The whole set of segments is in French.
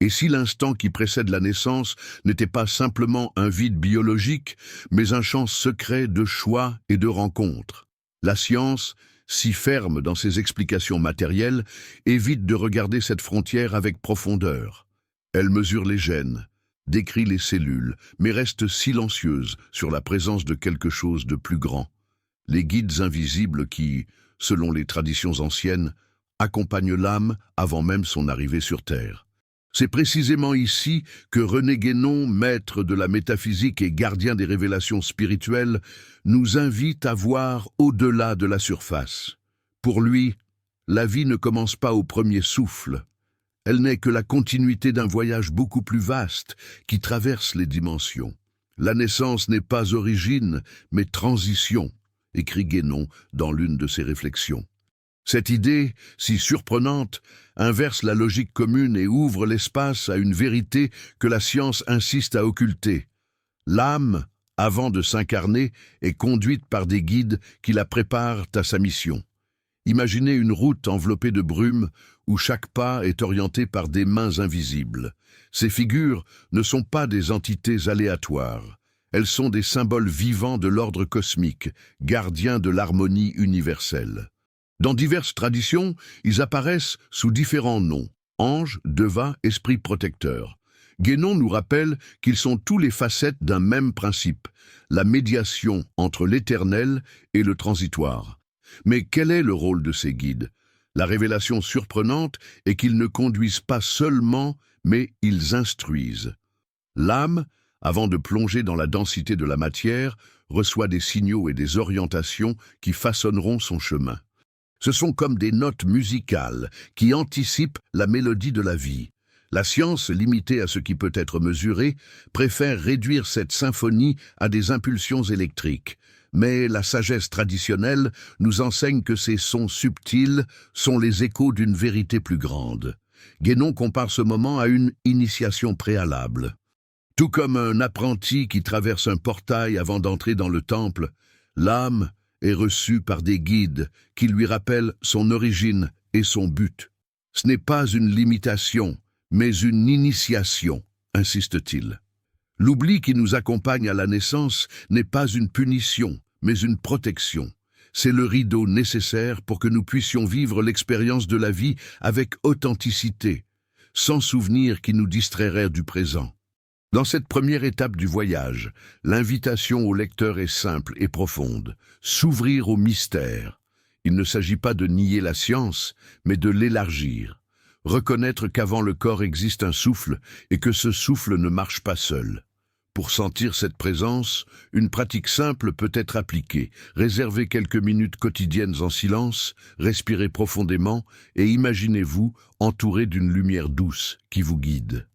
Et si l'instant qui précède la naissance n'était pas simplement un vide biologique, mais un champ secret de choix et de rencontres? La science, si ferme dans ses explications matérielles, évite de regarder cette frontière avec profondeur. Elle mesure les gènes, décrit les cellules, mais reste silencieuse sur la présence de quelque chose de plus grand. Les guides invisibles qui, selon les traditions anciennes, accompagnent l'âme avant même son arrivée sur Terre. C'est précisément ici que René Guénon, maître de la métaphysique et gardien des révélations spirituelles, nous invite à voir au-delà de la surface. Pour lui, la vie ne commence pas au premier souffle. Elle n'est que la continuité d'un voyage beaucoup plus vaste qui traverse les dimensions. La naissance n'est pas origine, mais transition, écrit Guénon dans l'une de ses réflexions. Cette idée, si surprenante, inverse la logique commune et ouvre l'espace à une vérité que la science insiste à occulter. L'âme, avant de s'incarner, est conduite par des guides qui la préparent à sa mission. Imaginez une route enveloppée de brume où chaque pas est orienté par des mains invisibles. Ces figures ne sont pas des entités aléatoires. Elles sont des symboles vivants de l'ordre cosmique, gardiens de l'harmonie universelle. Dans diverses traditions, ils apparaissent sous différents noms: anges, devas, esprits protecteurs. Guénon nous rappelle qu'ils sont tous les facettes d'un même principe, la médiation entre l'éternel et le transitoire. Mais quel est le rôle de ces guides? La révélation surprenante est qu'ils ne conduisent pas seulement, mais ils instruisent. L'âme, avant de plonger dans la densité de la matière, reçoit des signaux et des orientations qui façonneront son chemin. Ce sont comme des notes musicales qui anticipent la mélodie de la vie. La science, limitée à ce qui peut être mesuré, préfère réduire cette symphonie à des impulsions électriques. Mais la sagesse traditionnelle nous enseigne que ces sons subtils sont les échos d'une vérité plus grande. Guénon compare ce moment à une initiation préalable. Tout comme un apprenti qui traverse un portail avant d'entrer dans le temple, l'âme est reçue par des guides qui lui rappellent son origine et son but. Ce n'est pas une limitation, mais une initiation, insiste-t-il. L'oubli qui nous accompagne à la naissance n'est pas une punition, mais une protection. C'est le rideau nécessaire pour que nous puissions vivre l'expérience de la vie avec authenticité, sans souvenirs qui nous distrairaient du présent. Dans cette première étape du voyage, l'invitation au lecteur est simple et profonde: s'ouvrir au mystère. Il ne s'agit pas de nier la science, mais de l'élargir. Reconnaître qu'avant le corps existe un souffle et que ce souffle ne marche pas seul. Pour sentir cette présence, une pratique simple peut être appliquée. Réservez quelques minutes quotidiennes en silence, respirez profondément et imaginez-vous entouré d'une lumière douce qui vous guide.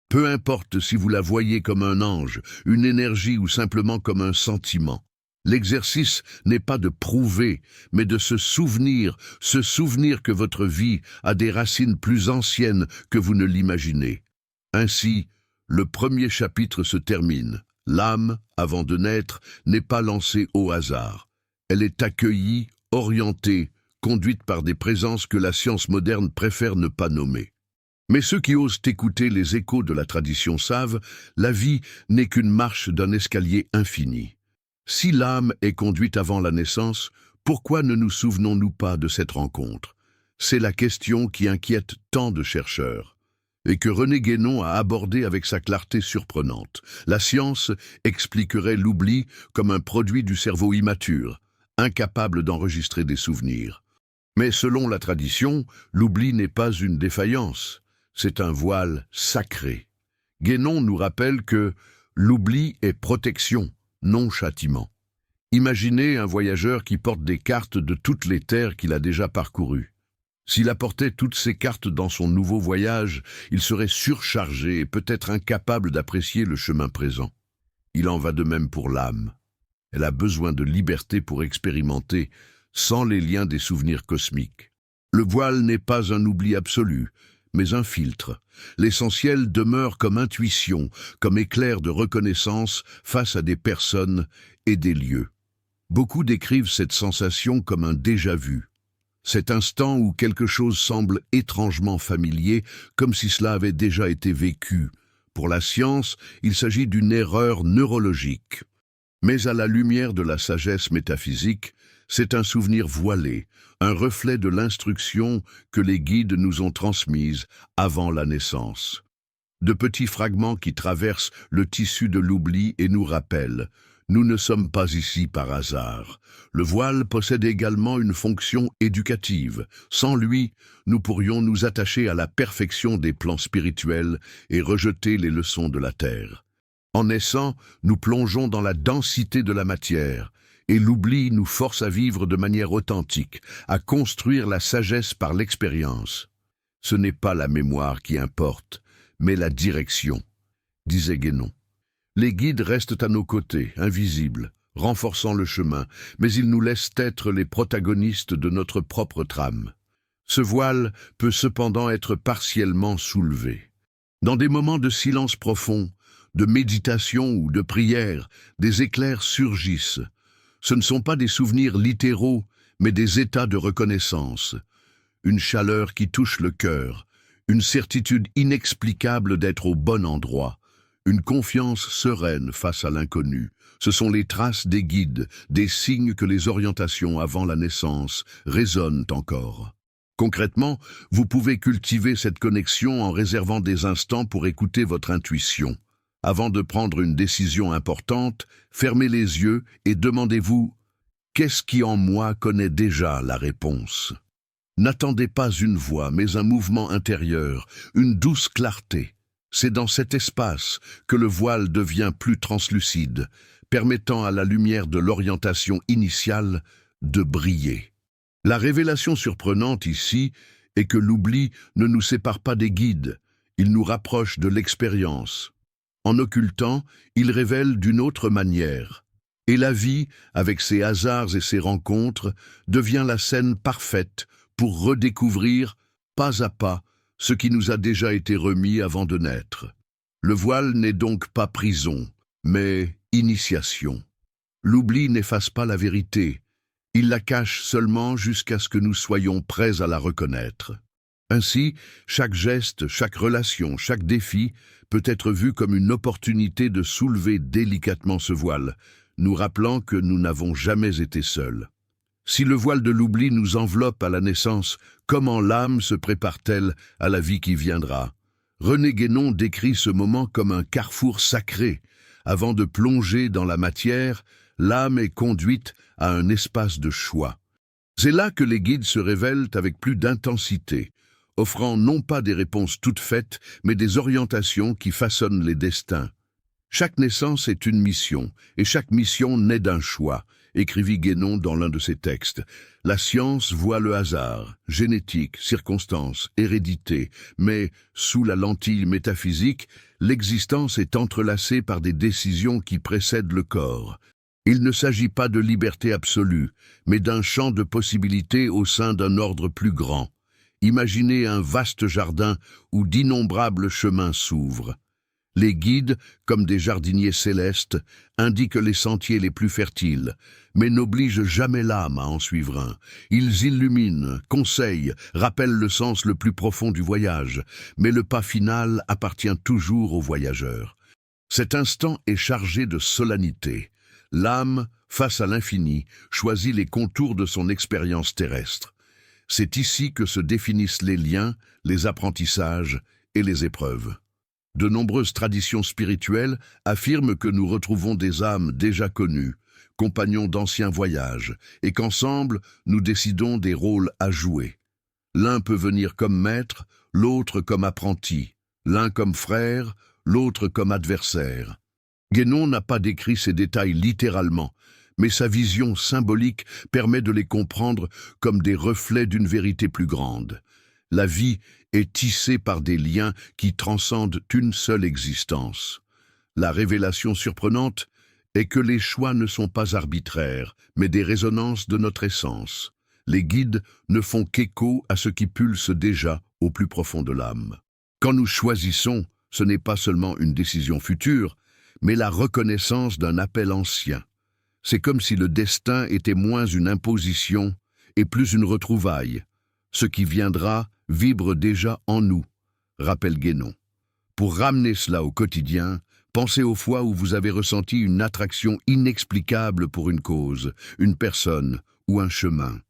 Peu importe si vous la voyez comme un ange, une énergie ou simplement comme un sentiment. L'exercice n'est pas de prouver, mais de se souvenir que votre vie a des racines plus anciennes que vous ne l'imaginez. Ainsi, le premier chapitre se termine. L'âme, avant de naître, n'est pas lancée au hasard. Elle est accueillie, orientée, conduite par des présences que la science moderne préfère ne pas nommer. Mais ceux qui osent écouter les échos de la tradition savent, la vie n'est qu'une marche d'un escalier infini. Si l'âme est conduite avant la naissance, pourquoi ne nous souvenons-nous pas de cette rencontre? C'est la question qui inquiète tant de chercheurs, et que René Guénon a abordée avec sa clarté surprenante. La science expliquerait l'oubli comme un produit du cerveau immature, incapable d'enregistrer des souvenirs. Mais selon la tradition, l'oubli n'est pas une défaillance. C'est un voile sacré. Guénon nous rappelle que l'oubli est protection, non châtiment. Imaginez un voyageur qui porte des cartes de toutes les terres qu'il a déjà parcourues. S'il apportait toutes ces cartes dans son nouveau voyage, il serait surchargé et peut-être incapable d'apprécier le chemin présent. Il en va de même pour l'âme. Elle a besoin de liberté pour expérimenter, sans les liens des souvenirs cosmiques. Le voile n'est pas un oubli absolu, mais un filtre. L'essentiel demeure comme intuition, comme éclair de reconnaissance face à des personnes et des lieux. Beaucoup décrivent cette sensation comme un déjà-vu. Cet instant où quelque chose semble étrangement familier, comme si cela avait déjà été vécu. Pour la science, il s'agit d'une erreur neurologique. Mais à la lumière de la sagesse métaphysique, c'est un souvenir voilé, un reflet de l'instruction que les guides nous ont transmise avant la naissance. De petits fragments qui traversent le tissu de l'oubli et nous rappellent « Nous ne sommes pas ici par hasard ». Le voile possède également une fonction éducative. Sans lui, nous pourrions nous attacher à la perfection des plans spirituels et rejeter les leçons de la terre. En naissant, nous plongeons dans la densité de la matière, et l'oubli nous force à vivre de manière authentique, à construire la sagesse par l'expérience. Ce n'est pas la mémoire qui importe, mais la direction, disait Guénon. Les guides restent à nos côtés, invisibles, renforçant le chemin, mais ils nous laissent être les protagonistes de notre propre trame. Ce voile peut cependant être partiellement soulevé. Dans des moments de silence profond, de méditation ou de prière, des éclairs surgissent. Ce ne sont pas des souvenirs littéraux, mais des états de reconnaissance. Une chaleur qui touche le cœur, une certitude inexplicable d'être au bon endroit, une confiance sereine face à l'inconnu. Ce sont les traces des guides, des signes que les orientations avant la naissance résonnent encore. Concrètement, vous pouvez cultiver cette connexion en réservant des instants pour écouter votre intuition. Avant de prendre une décision importante, fermez les yeux et demandez-vous « Qu'est-ce qui en moi connaît déjà la réponse ?» N'attendez pas une voix, mais un mouvement intérieur, une douce clarté. C'est dans cet espace que le voile devient plus translucide, permettant à la lumière de l'orientation initiale de briller. La révélation surprenante ici est que l'oubli ne nous sépare pas des guides, il nous rapproche de l'expérience. En occultant, il révèle d'une autre manière. Et la vie, avec ses hasards et ses rencontres, devient la scène parfaite pour redécouvrir, pas à pas, ce qui nous a déjà été remis avant de naître. Le voile n'est donc pas prison, mais initiation. L'oubli n'efface pas la vérité, il la cache seulement jusqu'à ce que nous soyons prêts à la reconnaître. Ainsi, chaque geste, chaque relation, chaque défi peut être vu comme une opportunité de soulever délicatement ce voile, nous rappelant que nous n'avons jamais été seuls. Si le voile de l'oubli nous enveloppe à la naissance, comment l'âme se prépare-t-elle à la vie qui viendra? René Guénon décrit ce moment comme un carrefour sacré. Avant de plonger dans la matière, l'âme est conduite à un espace de choix. C'est là que les guides se révèlent avec plus d'intensité, offrant non pas des réponses toutes faites, mais des orientations qui façonnent les destins. Chaque naissance est une mission, et chaque mission naît d'un choix, écrivit Guénon dans l'un de ses textes. La science voit le hasard, génétique, circonstances, hérédité, mais, sous la lentille métaphysique, l'existence est entrelacée par des décisions qui précèdent le corps. Il ne s'agit pas de liberté absolue, mais d'un champ de possibilités au sein d'un ordre plus grand. Imaginez un vaste jardin où d'innombrables chemins s'ouvrent. Les guides, comme des jardiniers célestes, indiquent les sentiers les plus fertiles, mais n'obligent jamais l'âme à en suivre un. Ils illuminent, conseillent, rappellent le sens le plus profond du voyage, mais le pas final appartient toujours au voyageur. Cet instant est chargé de solennité. L'âme, face à l'infini, choisit les contours de son expérience terrestre. C'est ici que se définissent les liens, les apprentissages et les épreuves. De nombreuses traditions spirituelles affirment que nous retrouvons des âmes déjà connues, compagnons d'anciens voyages, et qu'ensemble, nous décidons des rôles à jouer. L'un peut venir comme maître, l'autre comme apprenti, l'un comme frère, l'autre comme adversaire. Guénon n'a pas décrit ces détails littéralement, mais sa vision symbolique permet de les comprendre comme des reflets d'une vérité plus grande. La vie est tissée par des liens qui transcendent une seule existence. La révélation surprenante est que les choix ne sont pas arbitraires, mais des résonances de notre essence. Les guides ne font qu'écho à ce qui pulse déjà au plus profond de l'âme. Quand nous choisissons, ce n'est pas seulement une décision future, mais la reconnaissance d'un appel ancien. C'est comme si le destin était moins une imposition est plus une retrouvaille. Ce qui viendra vibre déjà en nous, rappelle Guénon. Pour ramener cela au quotidien, pensez aux fois où vous avez ressenti une attraction inexplicable pour une cause, une personne ou un chemin.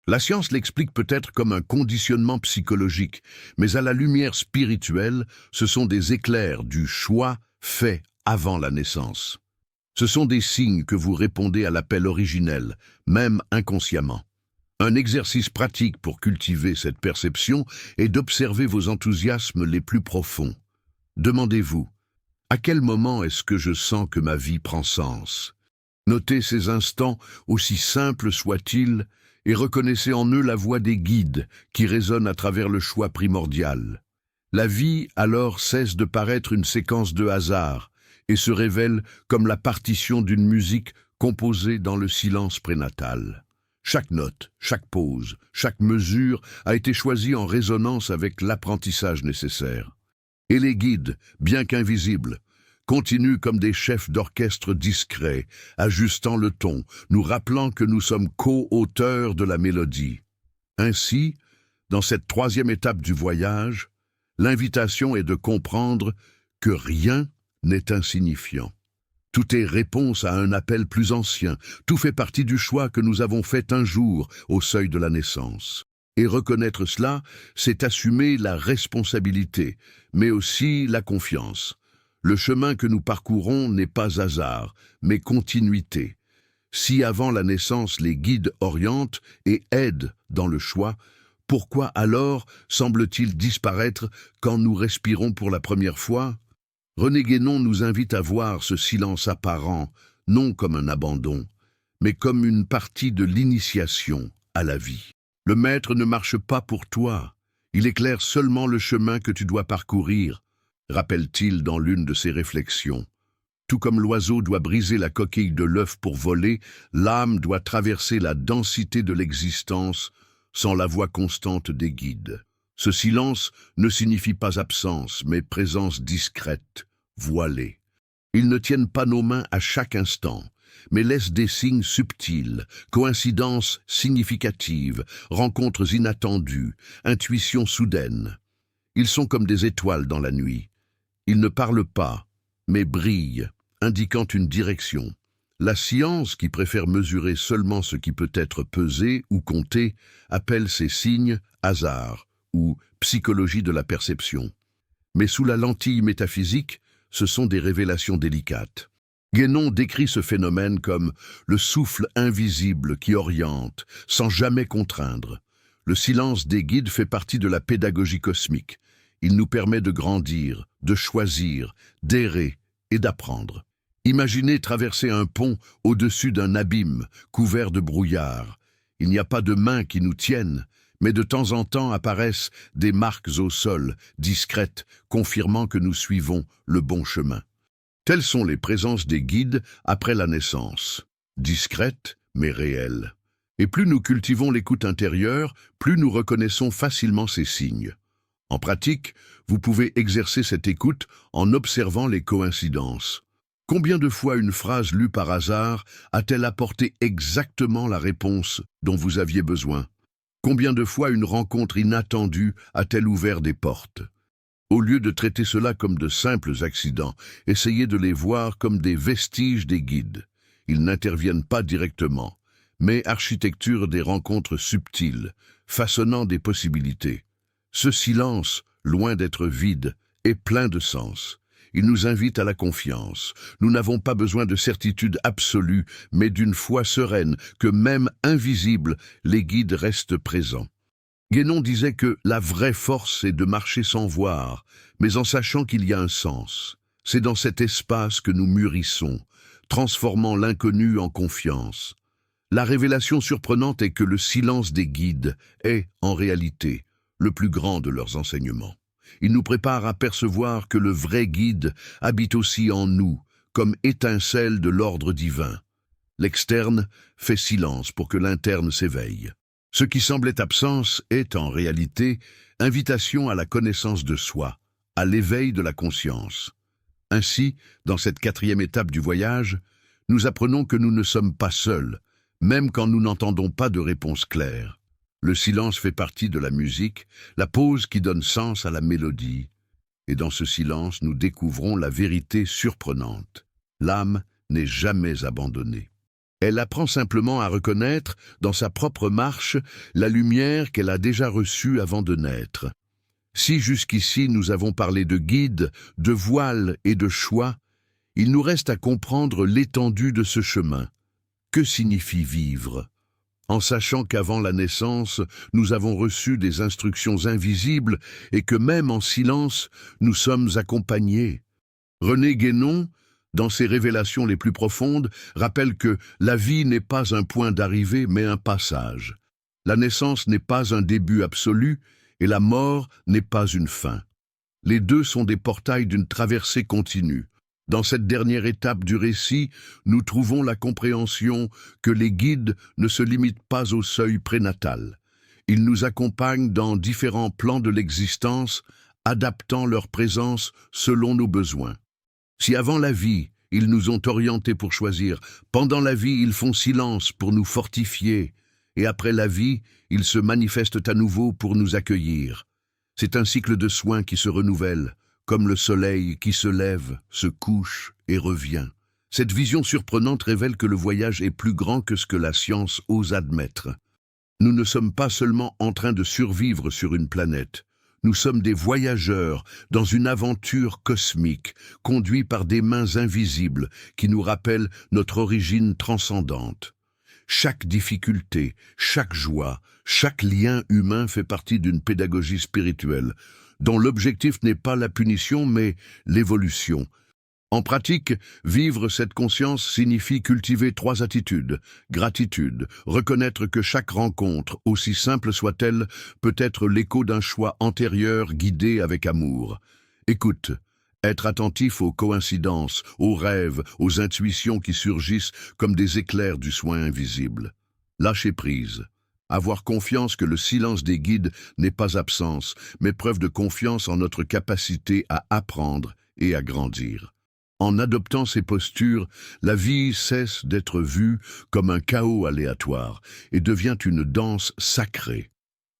La science l'explique peut-être comme un conditionnement psychologique, mais à la lumière spirituelle, ce sont des éclairs du choix fait avant la naissance. Ce sont des signes que vous répondez à l'appel originel, même inconsciemment. Un exercice pratique pour cultiver cette perception est d'observer vos enthousiasmes les plus profonds. Demandez-vous, à quel moment est-ce que je sens que ma vie prend sens? Notez ces instants, aussi simples soient-ils, et reconnaissez en eux la voix des guides qui résonne à travers le choix primordial. La vie alors cesse de paraître une séquence de hasard et se révèle comme la partition d'une musique composée dans le silence prénatal. Chaque note, chaque pause, chaque mesure a été choisie en résonance avec l'apprentissage nécessaire. Et les guides, bien qu'invisibles, continuent comme des chefs d'orchestre discrets, ajustant le ton, nous rappelant que nous sommes co-auteurs de la mélodie. Ainsi, dans cette troisième étape du voyage, l'invitation est de comprendre que rien n'est insignifiant. Tout est réponse à un appel plus ancien, tout fait partie du choix que nous avons fait un jour au seuil de la naissance. Et reconnaître cela, c'est assumer la responsabilité, mais aussi la confiance. Le chemin que nous parcourons n'est pas hasard, mais continuité. Si avant la naissance les guides orientent et aident dans le choix, pourquoi alors semble-t-il disparaître quand nous respirons pour la première fois? René Guénon nous invite à voir ce silence apparent, non comme un abandon, mais comme une partie de l'initiation à la vie. Le maître ne marche pas pour toi, il éclaire seulement le chemin que tu dois parcourir, rappelle-t-il dans l'une de ses réflexions. Tout comme l'oiseau doit briser la coquille de l'œuf pour voler, l'âme doit traverser la densité de l'existence sans la voix constante des guides. Ce silence ne signifie pas absence, mais présence discrète, voilée. Ils ne tiennent pas nos mains à chaque instant, mais laissent des signes subtils, coïncidences significatives, rencontres inattendues, intuitions soudaines. Ils sont comme des étoiles dans la nuit. Ils ne parlent pas, mais brillent, indiquant une direction. La science, qui préfère mesurer seulement ce qui peut être pesé ou compté, appelle ces signes hasard ou psychologie de la perception. Mais sous la lentille métaphysique, ce sont des révélations délicates. Guénon décrit ce phénomène comme le souffle invisible qui oriente, sans jamais contraindre. Le silence des guides fait partie de la pédagogie cosmique. Il nous permet de grandir, de choisir, d'errer et d'apprendre. Imaginez traverser un pont au-dessus d'un abîme couvert de brouillard. Il n'y a pas de mains qui nous tiennent, mais de temps en temps apparaissent des marques au sol, discrètes, confirmant que nous suivons le bon chemin. Telles sont les présences des guides après la naissance, discrètes mais réelles. Et plus nous cultivons l'écoute intérieure, plus nous reconnaissons facilement ces signes. En pratique, vous pouvez exercer cette écoute en observant les coïncidences. Combien de fois une phrase lue par hasard a-t-elle apporté exactement la réponse dont vous aviez besoin? Combien de fois une rencontre inattendue a-t-elle ouvert des portes? Au lieu de traiter cela comme de simples accidents, essayez de les voir comme des vestiges des guides. Ils n'interviennent pas directement, mais architecturent des rencontres subtiles, façonnant des possibilités. Ce silence, loin d'être vide, est plein de sens. Il nous invite à la confiance. Nous n'avons pas besoin de certitude absolue, mais d'une foi sereine que même invisible, les guides restent présents. Guénon disait que la vraie force est de marcher sans voir, mais en sachant qu'il y a un sens. C'est dans cet espace que nous mûrissons, transformant l'inconnu en confiance. La révélation surprenante est que le silence des guides est, en réalité, le plus grand de leurs enseignements. Il nous prépare à percevoir que le vrai guide habite aussi en nous, comme étincelle de l'ordre divin. L'externe fait silence pour que l'interne s'éveille. Ce qui semblait absence est, en réalité, invitation à la connaissance de soi, à l'éveil de la conscience. Ainsi, dans cette quatrième étape du voyage, nous apprenons que nous ne sommes pas seuls, même quand nous n'entendons pas de réponse claire. Le silence fait partie de la musique, la pause qui donne sens à la mélodie. Et dans ce silence, nous découvrons la vérité surprenante. L'âme n'est jamais abandonnée. Elle apprend simplement à reconnaître, dans sa propre marche, la lumière qu'elle a déjà reçue avant de naître. Si jusqu'ici nous avons parlé de guide, de voile et de choix, il nous reste à comprendre l'étendue de ce chemin. Que signifie vivre ? En sachant qu'avant la naissance, nous avons reçu des instructions invisibles et que même en silence, nous sommes accompagnés. René Guénon, dans ses révélations les plus profondes, rappelle que la vie n'est pas un point d'arrivée mais un passage. La naissance n'est pas un début absolu et la mort n'est pas une fin. Les deux sont des portails d'une traversée continue. Dans cette dernière étape du récit, nous trouvons la compréhension que les guides ne se limitent pas au seuil prénatal. Ils nous accompagnent dans différents plans de l'existence, adaptant leur présence selon nos besoins. Si avant la vie, ils nous ont orientés pour choisir, pendant la vie, ils font silence pour nous fortifier, et après la vie, ils se manifestent à nouveau pour nous accueillir. C'est un cycle de soins qui se renouvelle, comme le soleil qui se lève, se couche et revient. Cette vision surprenante révèle que le voyage est plus grand que ce que la science ose admettre. Nous ne sommes pas seulement en train de survivre sur une planète. Nous sommes des voyageurs dans une aventure cosmique, conduits par des mains invisibles qui nous rappellent notre origine transcendante. Chaque difficulté, chaque joie, chaque lien humain fait partie d'une pédagogie spirituelle, dont l'objectif n'est pas la punition mais l'évolution. En pratique, vivre cette conscience signifie cultiver 3 attitudes. Gratitude, reconnaître que chaque rencontre, aussi simple soit-elle, peut être l'écho d'un choix antérieur guidé avec amour. Écoute, être attentif aux coïncidences, aux rêves, aux intuitions qui surgissent comme des éclairs du soin invisible. Lâcher prise. Avoir confiance que le silence des guides n'est pas absence, mais preuve de confiance en notre capacité à apprendre et à grandir. En adoptant ces postures, la vie cesse d'être vue comme un chaos aléatoire et devient une danse sacrée.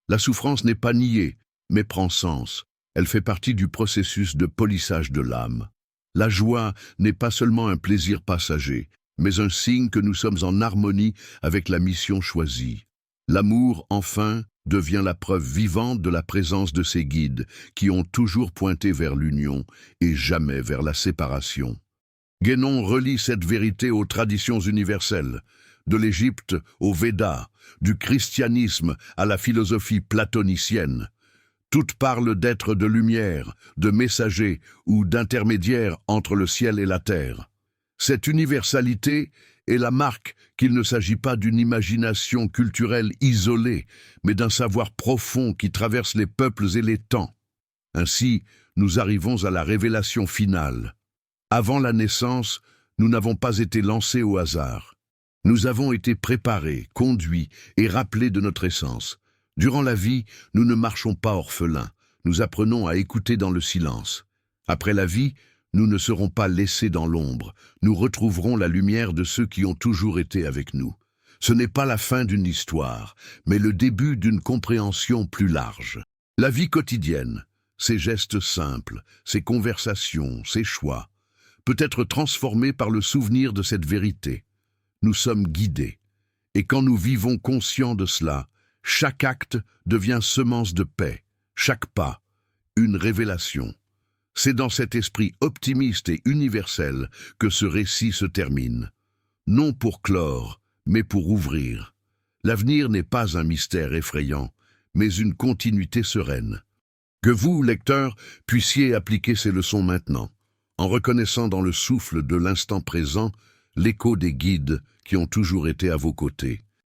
La souffrance n'est pas niée, mais prend sens. Elle fait partie du processus de polissage de l'âme. La joie n'est pas seulement un plaisir passager, mais un signe que nous sommes en harmonie avec la mission choisie. L'amour, enfin, devient la preuve vivante de la présence de ces guides qui ont toujours pointé vers l'union et jamais vers la séparation. Guénon relie cette vérité aux traditions universelles, de l'Égypte aux Védas, du christianisme à la philosophie platonicienne. Toutes parlent d'êtres de lumière, de messagers ou d'intermédiaires entre le ciel et la terre. Cette universalité est la marque qu'il ne s'agit pas d'une imagination culturelle isolée, mais d'un savoir profond qui traverse les peuples et les temps. Ainsi, nous arrivons à la révélation finale. Avant la naissance, nous n'avons pas été lancés au hasard. Nous avons été préparés, conduits et rappelés de notre essence. Durant la vie, nous ne marchons pas orphelins, nous apprenons à écouter dans le silence. Après la vie, nous ne serons pas laissés dans l'ombre, nous retrouverons la lumière de ceux qui ont toujours été avec nous. Ce n'est pas la fin d'une histoire, mais le début d'une compréhension plus large. La vie quotidienne, ses gestes simples, ses conversations, ses choix, peut être transformée par le souvenir de cette vérité. Nous sommes guidés, et quand nous vivons conscients de cela, chaque acte devient semence de paix, chaque pas, une révélation. C'est dans cet esprit optimiste et universel que ce récit se termine. Non pour clore, mais pour ouvrir. L'avenir n'est pas un mystère effrayant, mais une continuité sereine. Que vous, lecteurs, puissiez appliquer ces leçons maintenant, en reconnaissant dans le souffle de l'instant présent l'écho des guides qui ont toujours été à vos côtés.